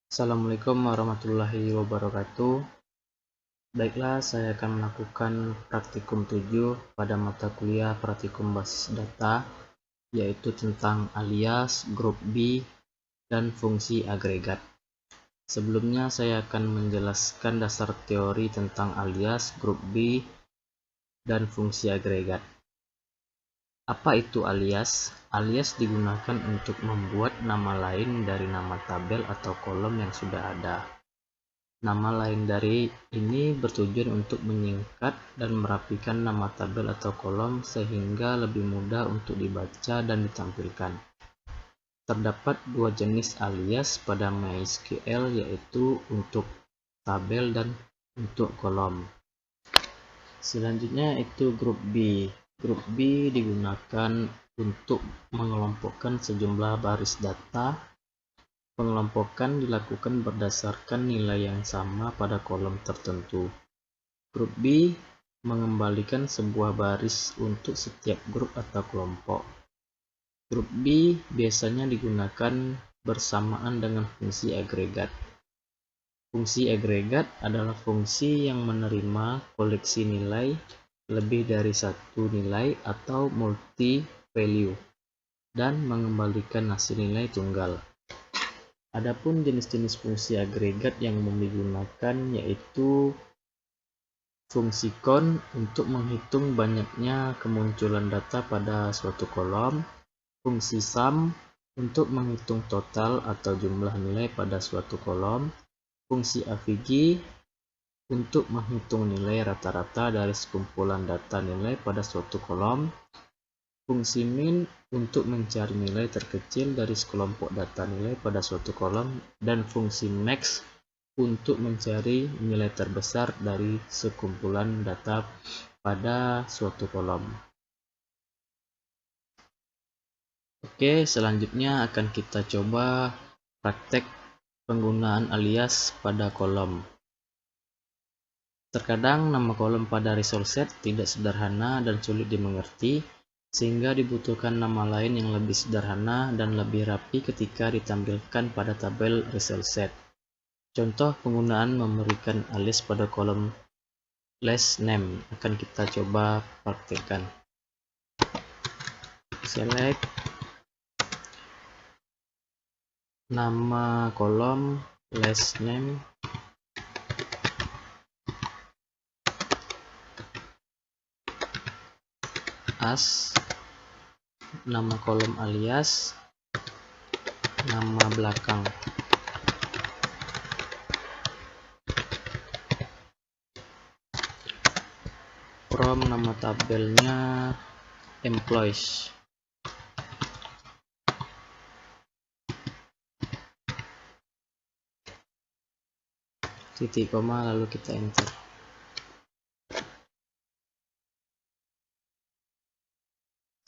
Assalamualaikum warahmatullahi wabarakatuh. Baiklah, saya akan melakukan praktikum 7 pada mata kuliah praktikum basis data, yaitu tentang alias, grup B, dan fungsi agregat. Sebelumnya saya akan menjelaskan dasar teori tentang alias, grup B, dan fungsi agregat. Apa itu alias? Alias digunakan untuk membuat nama lain dari nama tabel atau kolom yang sudah ada. Nama lain dari ini bertujuan untuk menyingkat dan merapikan nama tabel atau kolom sehingga lebih mudah untuk dibaca dan ditampilkan. Terdapat dua jenis alias pada MySQL, yaitu untuk tabel dan untuk kolom. Selanjutnya itu grup B. Grup B digunakan untuk mengelompokkan sejumlah baris data. Pengelompokan dilakukan berdasarkan nilai yang sama pada kolom tertentu. Grup B mengembalikan sebuah baris untuk setiap grup atau kelompok. Grup B biasanya digunakan bersamaan dengan fungsi agregat. Fungsi agregat adalah fungsi yang menerima koleksi nilai lebih dari satu nilai atau multi-value dan mengembalikan hasil nilai tunggal. Adapun jenis-jenis fungsi agregat yang digunakan yaitu fungsi count untuk menghitung banyaknya kemunculan data pada suatu kolom, fungsi sum untuk menghitung total atau jumlah nilai pada suatu kolom, fungsi avg untuk menghitung nilai rata-rata dari sekumpulan data nilai pada suatu kolom, fungsi min untuk mencari nilai terkecil dari sekelompok data nilai pada suatu kolom, dan fungsi max untuk mencari nilai terbesar dari sekumpulan data pada suatu kolom. Oke, selanjutnya akan kita coba praktek penggunaan alias pada kolom. Terkadang nama kolom pada result set tidak sederhana dan sulit dimengerti, sehingga dibutuhkan nama lain yang lebih sederhana dan lebih rapi ketika ditampilkan pada tabel result set. Contoh penggunaan memberikan alias pada kolom last name akan kita coba praktekkan. Select nama kolom last name, as nama kolom alias, nama belakang. From nama tabelnya employees. Titik koma lalu kita enter.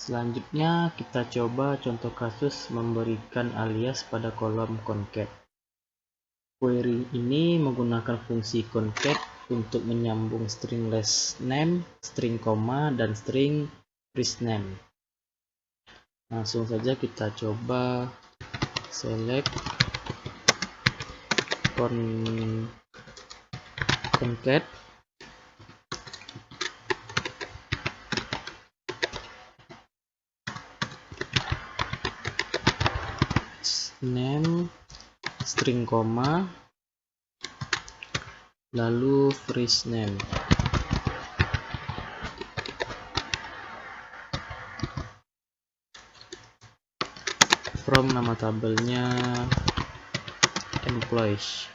Selanjutnya kita coba contoh kasus memberikan alias pada kolom concat. Query ini menggunakan fungsi concat untuk menyambung string last name, string koma, dan string first name. Langsung saja kita coba select concat name string koma lalu first name. From nama tabelnya employees.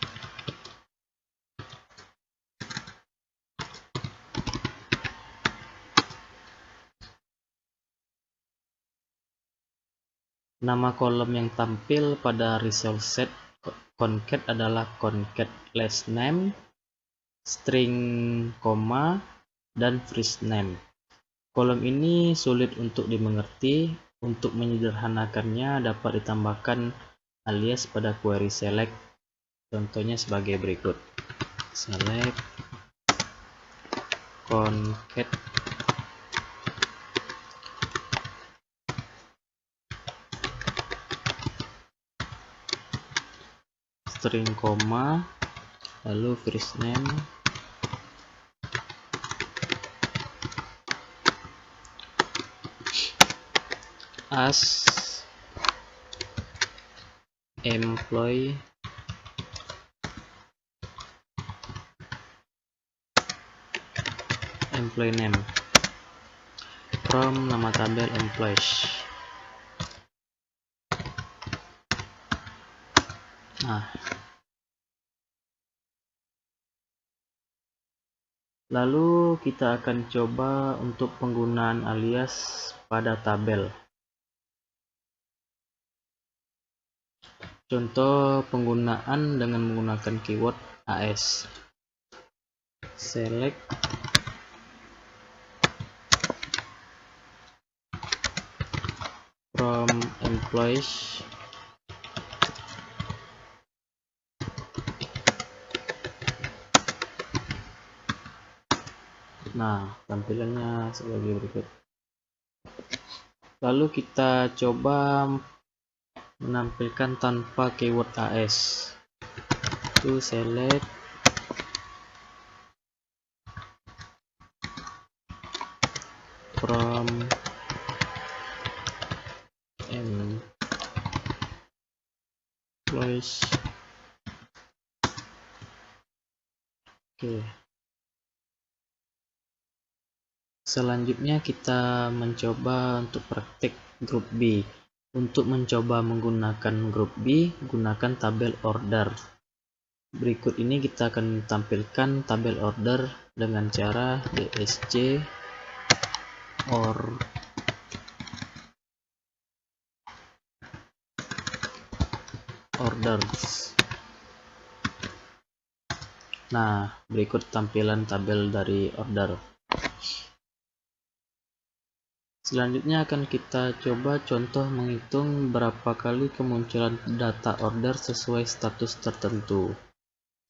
Nama kolom yang tampil pada result set concat adalah concat last name, string koma, dan first name. Kolom ini sulit untuk dimengerti. Untuk menyederhanakannya dapat ditambahkan alias pada query select. Contohnya sebagai berikut. Select concat string koma, lalu first name as employee name from nama tabel employees. Nah, lalu kita akan coba untuk penggunaan alias pada tabel. Contoh penggunaan dengan menggunakan keyword AS. Select from employees Nah, tampilannya sebagai berikut. Lalu kita coba menampilkan tanpa keyword AS. To select from employees. Oke. Selanjutnya kita mencoba untuk praktik grup B. Untuk mencoba menggunakan grup B, gunakan tabel order. Berikut ini kita akan tampilkan tabel order dengan cara dsc orders. Nah, berikut tampilan tabel dari order. Selanjutnya akan kita coba contoh menghitung berapa kali kemunculan data order sesuai status tertentu.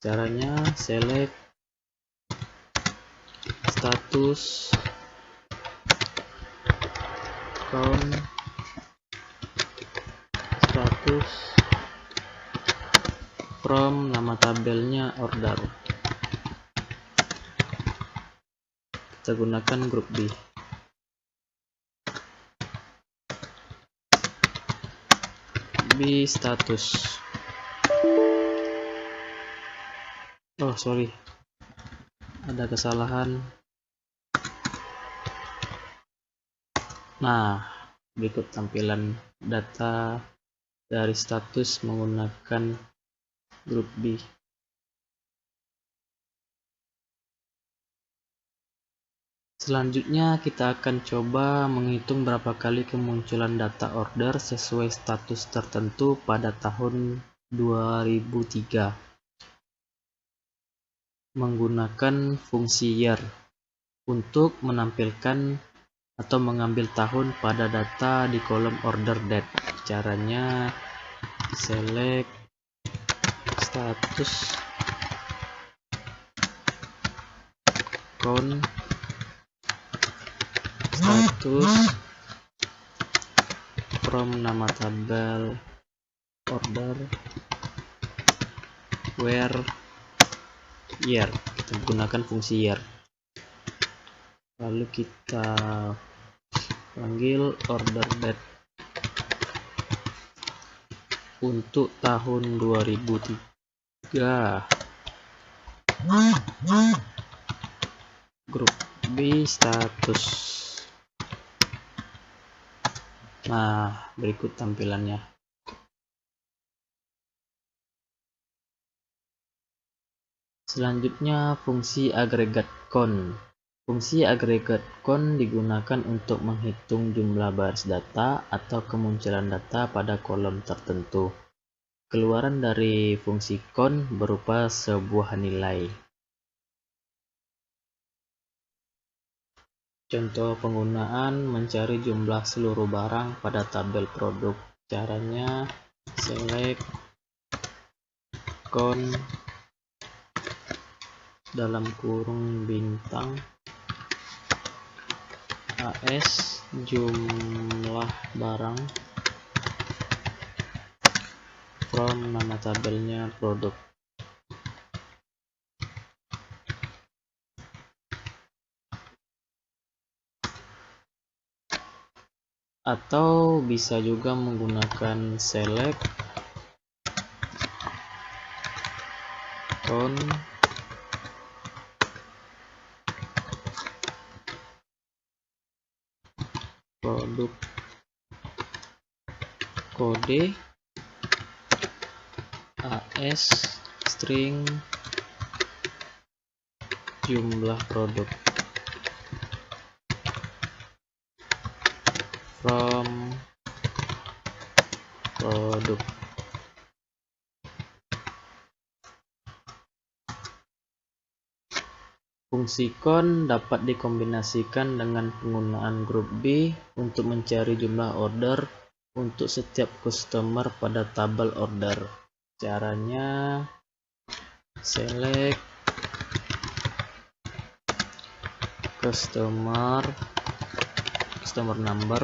Caranya select status count status from nama tabelnya order. Kita gunakan grup B. B status. Oh sorry, ada kesalahan. Nah, berikut tampilan data dari status menggunakan grup B. Selanjutnya kita akan coba menghitung berapa kali kemunculan data order sesuai status tertentu pada tahun 2003 menggunakan fungsi year untuk menampilkan atau mengambil tahun pada data di kolom order date. Caranya select status count status from nama tabel order where year. Kita gunakan fungsi year. Lalu kita panggil order date untuk tahun 2003. Grup B status. Nah, berikut tampilannya. Selanjutnya fungsi agregat count. Fungsi agregat count digunakan untuk menghitung jumlah baris data atau kemunculan data pada kolom tertentu. Keluaran dari fungsi count berupa sebuah nilai. Contoh penggunaan mencari jumlah seluruh barang pada tabel produk. Caranya select count dalam kurung bintang AS jumlah barang from nama tabelnya produk. Atau bisa juga menggunakan select on produk kode AS string jumlah produk from produk. Fungsi con dapat dikombinasikan dengan penggunaan grup B untuk mencari jumlah order untuk setiap customer pada tabel order. Caranya select customer number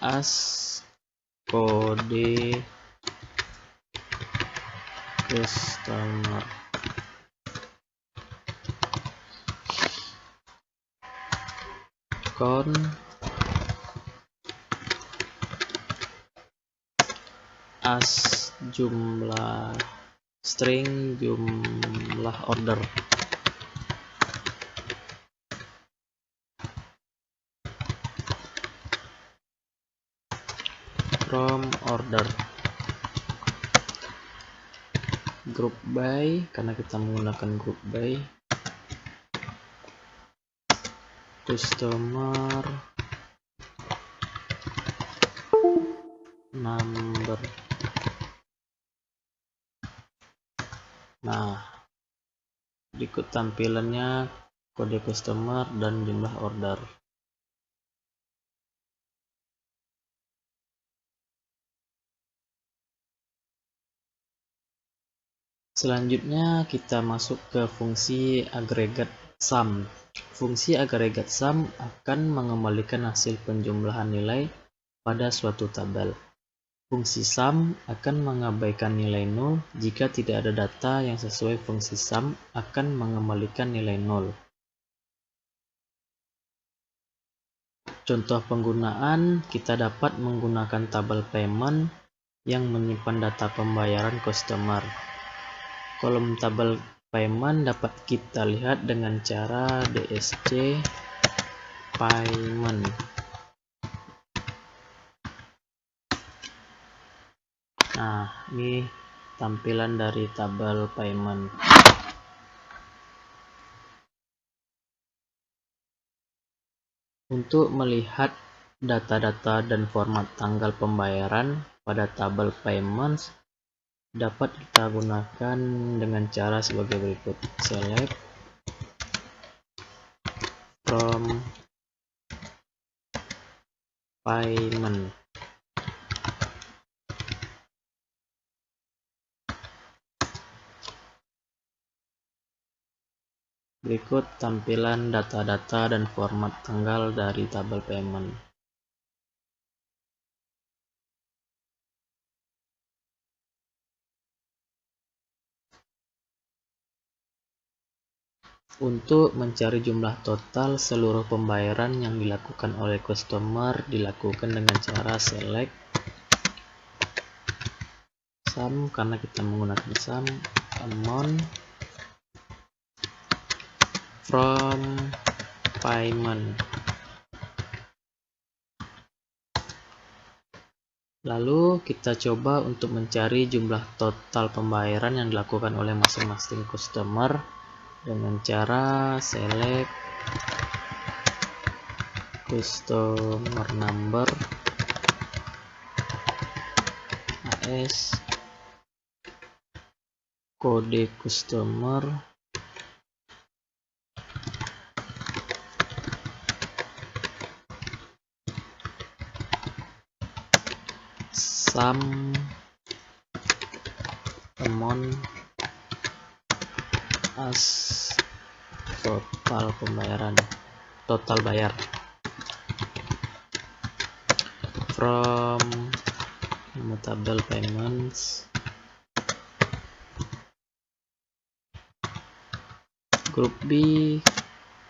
as kode customer. Con as jumlah string jumlah order from order. Group by, karena kita menggunakan group by, customer number. Nah, berikut tampilannya kode customer dan jumlah order. Selanjutnya kita masuk ke fungsi agregat sum. Fungsi agregat sum akan mengembalikan hasil penjumlahan nilai pada suatu tabel. Fungsi sum akan mengabaikan nilai 0 jika tidak ada data yang sesuai. Fungsi sum akan mengembalikan nilai 0. Contoh penggunaan, kita dapat menggunakan tabel payment yang menyimpan data pembayaran customer. Kolom tabel payment dapat kita lihat dengan cara DSC payment. Nah, ini tampilan dari tabel payment. Untuk melihat data-data dan format tanggal pembayaran pada tabel payments dapat kita gunakan dengan cara sebagai berikut. Select from payment. Berikut tampilan data-data dan format tanggal dari tabel payment. Untuk mencari jumlah total seluruh pembayaran yang dilakukan oleh customer dilakukan dengan cara select sum, karena kita menggunakan sum, amount from payment. Lalu kita coba untuk mencari jumlah total pembayaran yang dilakukan oleh masing-masing customer dengan cara select customer number AS kode customer sum amount as total pembayaran, total bayar, from nama tabel payments, grup B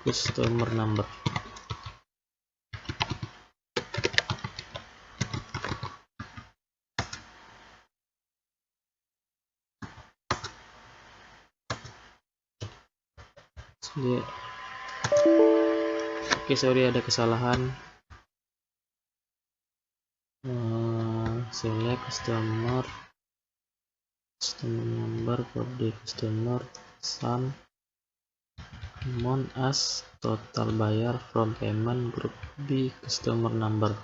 customer number. Oke, sorry ada kesalahan. Select customer number for the customer, sum amount as total bayar from payment, group B customer number.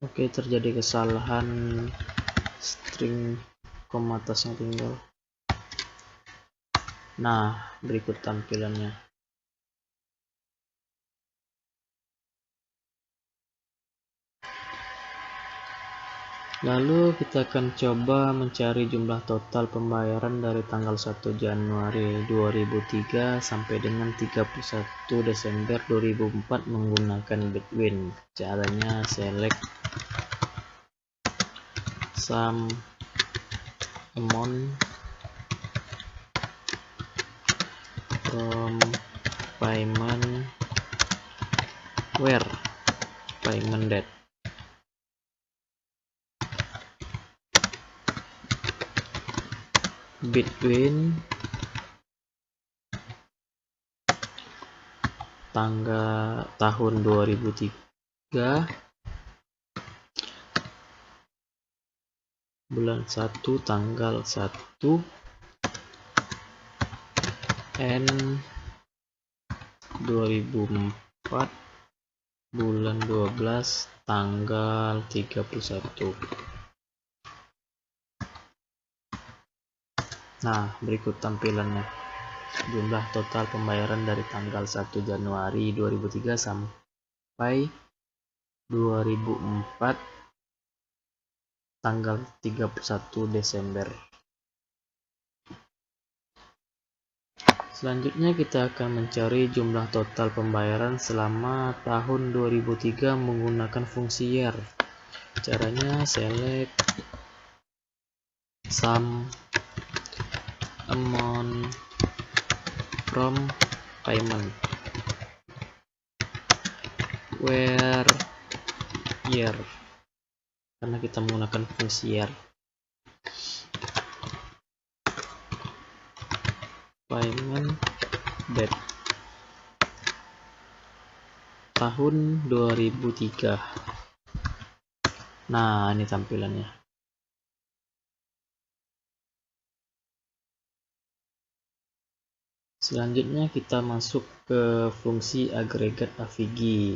Oke, terjadi kesalahan, string koma atasnya tinggal. Nah, berikut tampilannya. Lalu kita akan coba mencari jumlah total pembayaran dari tanggal 1 Januari 2003 sampai dengan 31 Desember 2004 menggunakan Between. Caranya select sum amount from payment where payment date. Between tanggal tahun 2003 bulan 1 tanggal 1 N 2004 bulan 12 tanggal 31. Nah, berikut tampilannya. Jumlah total pembayaran dari tanggal 1 Januari 2003 sampai 2004 tanggal 31 Desember. Selanjutnya kita akan mencari jumlah total pembayaran selama tahun 2003 menggunakan fungsi year. Caranya select sum amount from payment where year, karena kita menggunakan fungsi year. Payment date tahun 2003. Nah, ini tampilannya. Selanjutnya kita masuk ke fungsi agregat AVG.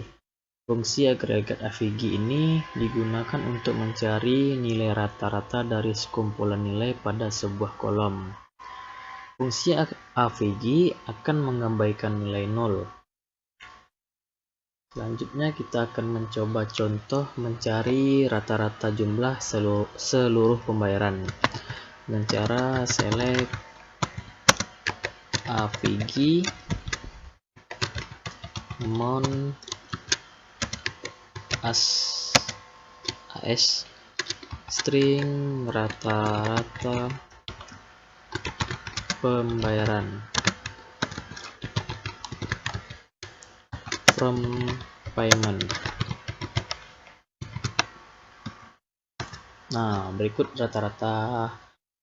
Fungsi agregat AVG ini digunakan untuk mencari nilai rata-rata dari sekumpulan nilai pada sebuah kolom. Fungsi AVG akan mengabaikan nilai 0. Selanjutnya kita akan mencoba contoh mencari rata-rata jumlah seluruh pembayaran dengan cara select AVG amount as string rata-rata pembayaran from payment. Nah, berikut rata-rata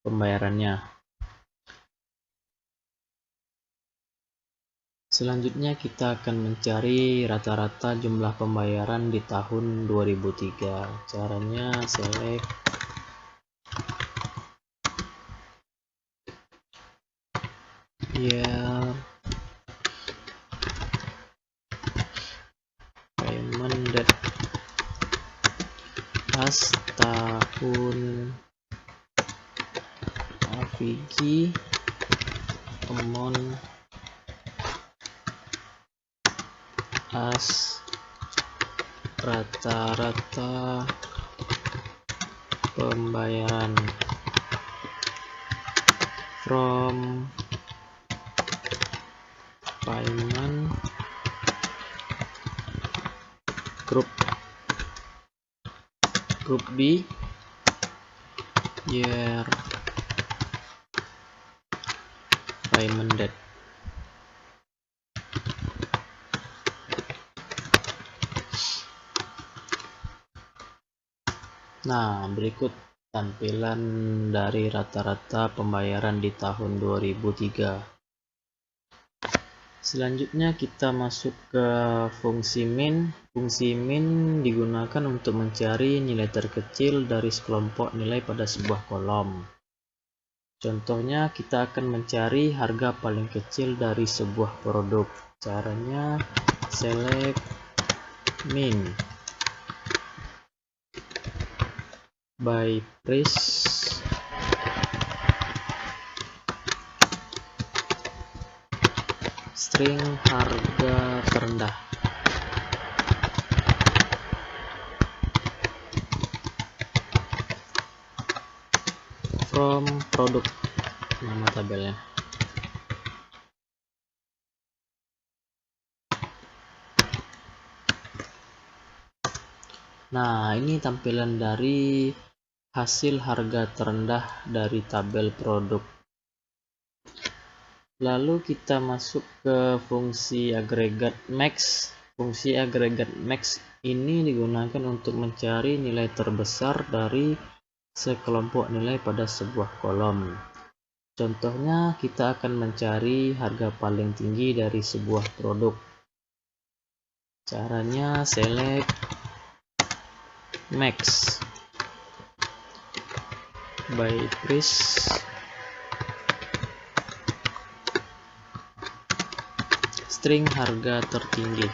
pembayarannya. Selanjutnya kita akan mencari rata-rata jumlah pembayaran di tahun 2003. Caranya select year payment date as tahun AVG amount as rata-rata pembayaran from payment grup B year payment date. Nah, berikut tampilan dari rata-rata pembayaran di tahun 2003. Selanjutnya kita masuk ke fungsi min. Fungsi min digunakan untuk mencari nilai terkecil dari sekelompok nilai pada sebuah kolom. Contohnya kita akan mencari harga paling kecil dari sebuah produk. Caranya select min by price string harga terendah. From product, nama tabelnya. Nah, ini tampilan dari hasil harga terendah dari tabel produk. Lalu kita masuk ke fungsi agregat max. Fungsi agregat max ini digunakan untuk mencari nilai terbesar dari sekelompok nilai pada sebuah kolom. Contohnya kita akan mencari harga paling tinggi dari sebuah produk. Caranya select max by price string harga tertinggi.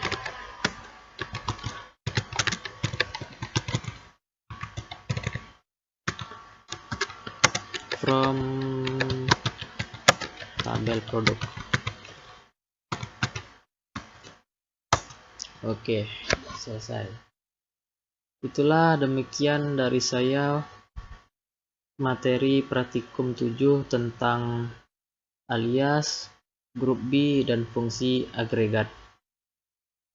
From tabel produk. Oke, selesai. Itulah demikian dari saya materi praktikum 7 tentang alias, grup B, dan fungsi agregat.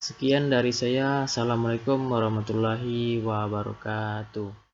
Sekian dari saya. Assalamualaikum warahmatullahi wabarakatuh.